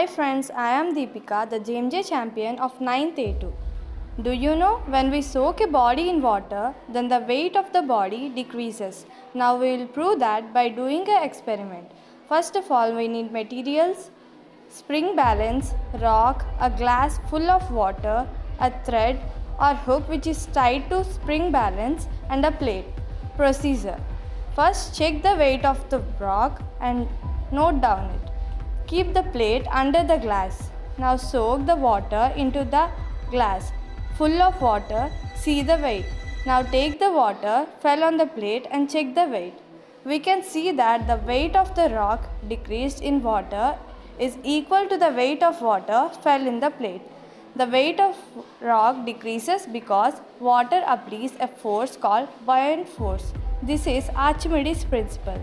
Hi friends, I am Deepika, the JMJ champion of 9th A2. Do you know when we soak a body in water, then the weight of the body decreases. Now we will prove that by doing an experiment. First of all, we need materials, spring balance, rock, a glass full of water, a thread or hook which is tied to spring balance and a plate. Procedure. First check the weight of the rock and note down it. Keep the plate under the glass. Now soak the water into the glass. Full of water, see the weight. Now take the water, fell on the plate and check the weight. We can see that the weight of the rock decreased in water is equal to the weight of water fell in the plate. The weight of rock decreases because water applies a force called buoyant force. This is Archimedes' principle.